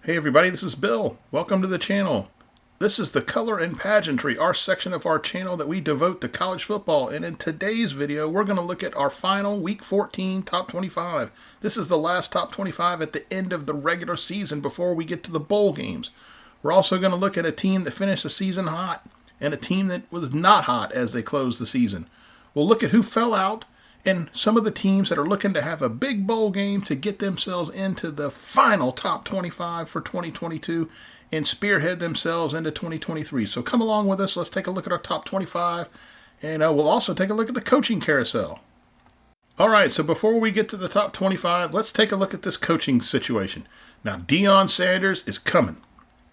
Hey everybody, this is Bill. Welcome to the channel. This is the Color and Pageantry, our section of our channel that we devote to college football. And in today's video, we're going to look at our final Week 14 Top 25. This is the last Top 25 at the end of the regular season before we get to the bowl games. We're also going to look at a team that finished the season hot and a team that was not hot as they closed the season. We'll look at who fell out and some of the teams that are looking to have a big bowl game to get themselves into the final top 25 for 2022 and spearhead themselves into 2023. So come along with us. Let's take a look at our top 25, and we'll also take a look at the coaching carousel. All right, so before we get to the top 25, let's take a look at this coaching situation. Now, Deion Sanders is coming.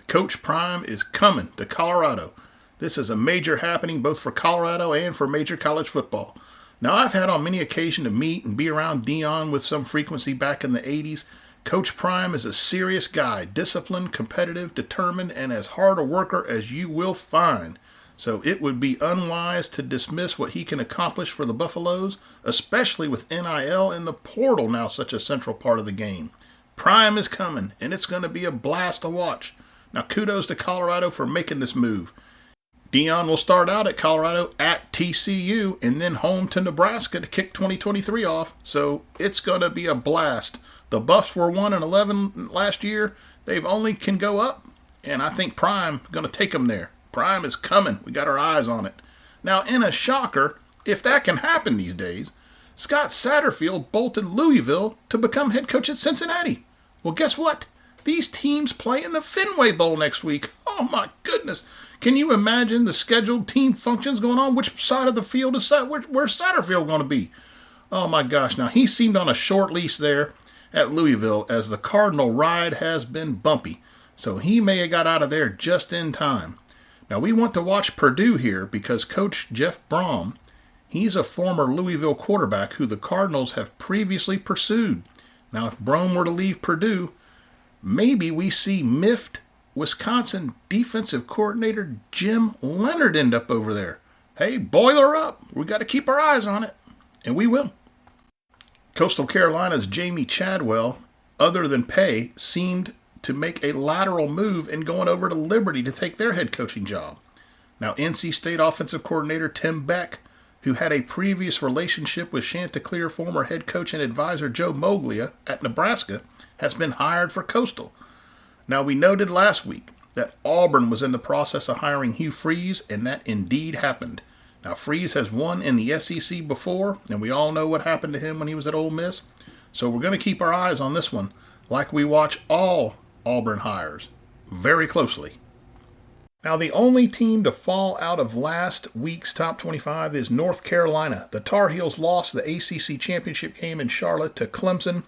Coach Prime is coming to Colorado. This is a major happening both for Colorado and for major college football. Now, I've had on many occasions to meet and be around Deion with some frequency back in the 80s. Coach Prime is a serious guy, disciplined, competitive, determined, and as hard a worker as you will find. So it would be unwise to dismiss what he can accomplish for the Buffaloes, especially with NIL and the portal now such a central part of the game. Prime is coming, and it's going to be a blast to watch. Now, kudos to Colorado for making this move. Deion will start out at Colorado at TCU and then home to Nebraska to kick 2023 off, so it's going to be a blast. The Buffs were 1-11 last year. They've only can go up, and I think Prime going to take them there. Prime is coming. We got our eyes on it. Now, in a shocker, if that can happen these days, Scott Satterfield bolted Louisville to become head coach at Cincinnati. Well, guess what? These teams play in the Fenway Bowl next week. Oh, my goodness. Can you imagine the scheduled team functions going on? Which side of the field is where's Satterfield going to be? Oh, my gosh. Now, he seemed on a short leash there at Louisville as the Cardinal ride has been bumpy. So he may have got out of there just in time. Now, we want to watch Purdue here because Coach Jeff Brom, he's a former Louisville quarterback who the Cardinals have previously pursued. Now, if Brom were to leave Purdue, maybe we see miffed Wisconsin defensive coordinator Jim Leonhard end up over there. Hey, boiler up. We got to keep our eyes on it. And we will. Coastal Carolina's Jamie Chadwell, other than pay, seemed to make a lateral move in going over to Liberty to take their head coaching job. Now, NC State offensive coordinator Tim Beck, who had a previous relationship with Chanticleer former head coach and advisor Joe Moglia at Nebraska, has been hired for Coastal. Now, we noted last week that Auburn was in the process of hiring Hugh Freeze, and that indeed happened. Now, Freeze has won in the SEC before, and we all know what happened to him when he was at Ole Miss. So we're going to keep our eyes on this one, like we watch all Auburn hires, very closely. Now, the only team to fall out of last week's top 25 is North Carolina. The Tar Heels lost the ACC championship game in Charlotte to Clemson.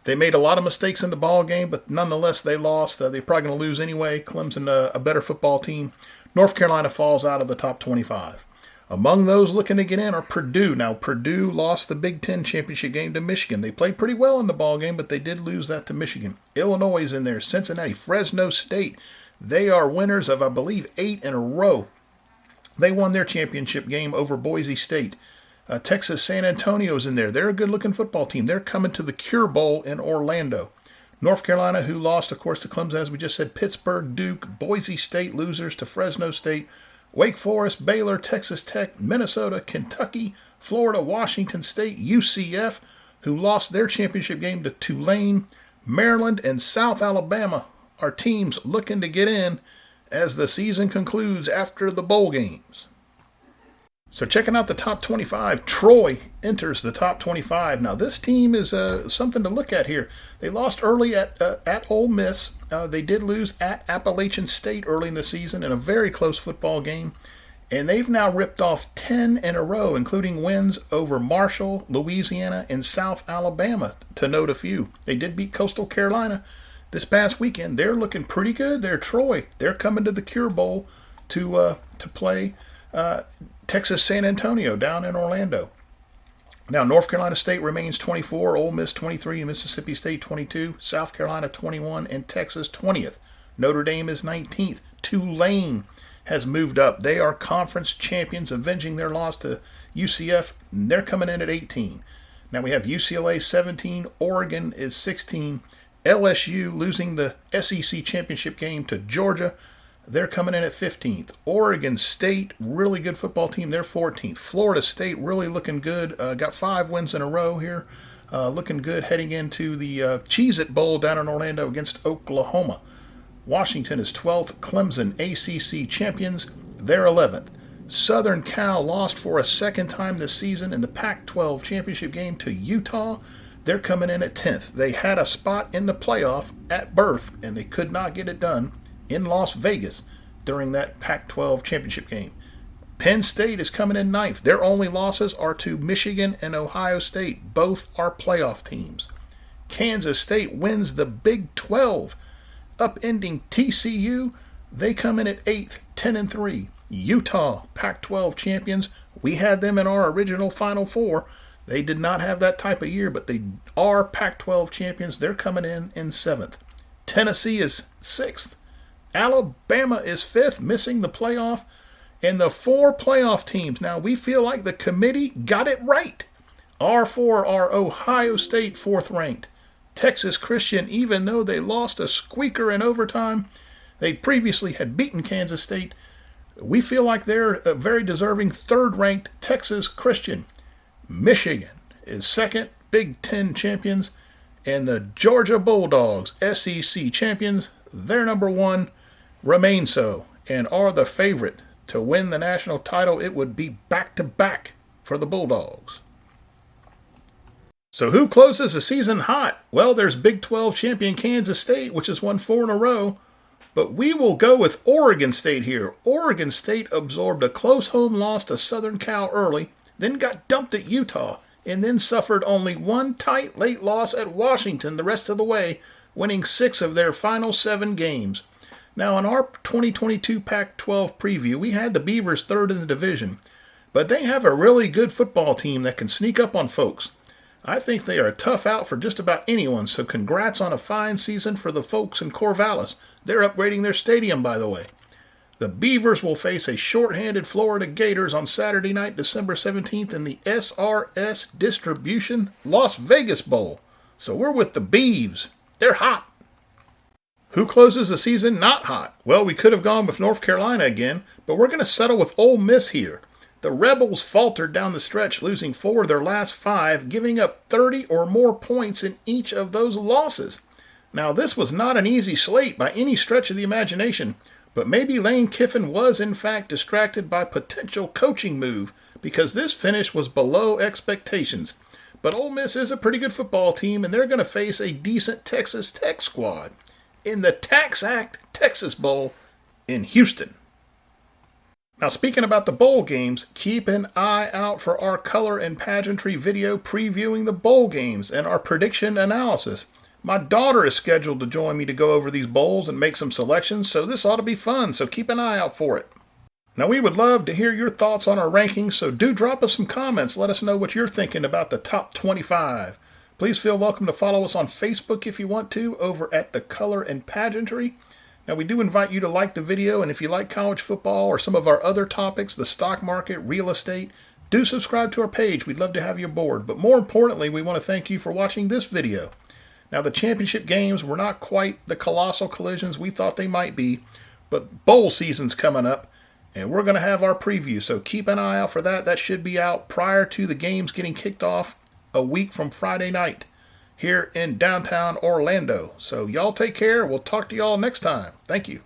They made a lot of mistakes in the ball game, but nonetheless, they lost. They're probably going to lose anyway. Clemson, a better football team. North Carolina falls out of the top 25. Among those looking to get in are Purdue. Now, Purdue lost the Big Ten championship game to Michigan. They played pretty well in the ball game, but they did lose that to Michigan. Illinois is in there. Cincinnati, Fresno State. They are winners of, I believe, 8 in a row. They won their championship game over Boise State. Texas San Antonio's in there. They're a good-looking football team. They're coming to the Cure Bowl in Orlando. North Carolina, who lost, of course, to Clemson, as we just said, Pittsburgh, Duke, Boise State, losers to Fresno State, Wake Forest, Baylor, Texas Tech, Minnesota, Kentucky, Florida, Washington State, UCF, who lost their championship game to Tulane, Maryland, and South Alabama are teams looking to get in as the season concludes after the bowl games. So checking out the top 25, Troy enters the top 25. Now this team is something to look at here. They lost early at Ole Miss. They did lose at Appalachian State early in the season in a very close football game. And they've now ripped off 10 in a row, including wins over Marshall, Louisiana, and South Alabama, to note a few. They did beat Coastal Carolina this past weekend. They're looking pretty good. They're Troy. They're coming to the Cure Bowl to play Texas San Antonio down in Orlando. Now, North Carolina State remains 24, Ole Miss 23, Mississippi State 22, South Carolina 21, and Texas 20th. Notre Dame is 19th. Tulane has moved up. They are conference champions, avenging their loss to UCF. They're coming in at 18. Now we have UCLA 17, Oregon is 16, LSU losing the SEC championship game to Georgia. They're coming in at 15th. Oregon State, really good football team. They're 14th. Florida State, really looking good. Got 5 wins in a row here. Looking good heading into the Cheez-It Bowl down in Orlando against Oklahoma. Washington is 12th. Clemson, ACC champions. They're 11th. Southern Cal lost for a second time this season in the Pac-12 championship game to Utah. They're coming in at 10th. They had a spot in the playoff at birth, and they could not get it done in Las Vegas during that Pac-12 championship game. Penn State is coming in 9th. Their only losses are to Michigan and Ohio State. Both are playoff teams. Kansas State wins the Big 12, upending TCU. They come in at 8th, 10-3. Utah, Pac-12 champions. We had them in our original Final Four. They did not have that type of year, but they are Pac-12 champions. They're coming in 7th. Tennessee is 6th. Alabama is 5th, missing the playoff. And the 4 playoff teams, now we feel like the committee got it right. Our 4 are Ohio State 4th ranked. Texas Christian, even though they lost a squeaker in overtime, they previously had beaten Kansas State. We feel like they're a very deserving 3rd ranked Texas Christian. Michigan is 2nd, Big Ten champions. And the Georgia Bulldogs, SEC champions, they're number 1, remain so, and are the favorite to win the national title. It would be back-to-back for the Bulldogs. So who closes the season hot? Well, there's Big 12 champion Kansas State, which has won 4 in a row. But we will go with Oregon State here. Oregon State absorbed a close home loss to Southern Cal early, then got dumped at Utah, and then suffered only one tight late loss at Washington the rest of the way, winning 6 of their final 7 games. Now, in our 2022 Pac-12 preview, we had the Beavers 3rd in the division, but they have a really good football team that can sneak up on folks. I think they are a tough out for just about anyone, so congrats on a fine season for the folks in Corvallis. They're upgrading their stadium, by the way. The Beavers will face a shorthanded Florida Gators on Saturday night, December 17th in the SRS Distribution Las Vegas Bowl. So we're with the Beavs. They're hot. Who closes the season not hot? Well, we could have gone with North Carolina again, but we're going to settle with Ole Miss here. The Rebels faltered down the stretch, losing 4 of their last 5, giving up 30 or more points in each of those losses. Now, this was not an easy slate by any stretch of the imagination, but maybe Lane Kiffin was in fact distracted by potential coaching move, because this finish was below expectations. But Ole Miss is a pretty good football team, and they're going to face a decent Texas Tech squad in the Tax Act Texas Bowl in Houston. Now, speaking about the bowl games, keep an eye out for our color and pageantry video previewing the bowl games and our prediction analysis. My daughter is scheduled to join me to go over these bowls and make some selections, so this ought to be fun, so keep an eye out for it. Now, we would love to hear your thoughts on our rankings, so do drop us some comments. Let us know what you're thinking about the top 25. Please feel welcome to follow us on Facebook if you want to, over at The Color and Pageantry. Now, we do invite you to like the video, and if you like college football or some of our other topics, the stock market, real estate, do subscribe to our page. We'd love to have you aboard. But more importantly, we want to thank you for watching this video. Now, the championship games were not quite the colossal collisions we thought they might be, but bowl season's coming up, and we're going to have our preview, so keep an eye out for that. That should be out prior to the games getting kicked off a week from Friday night here in downtown Orlando. So y'all take care. We'll talk to y'all next time. Thank you.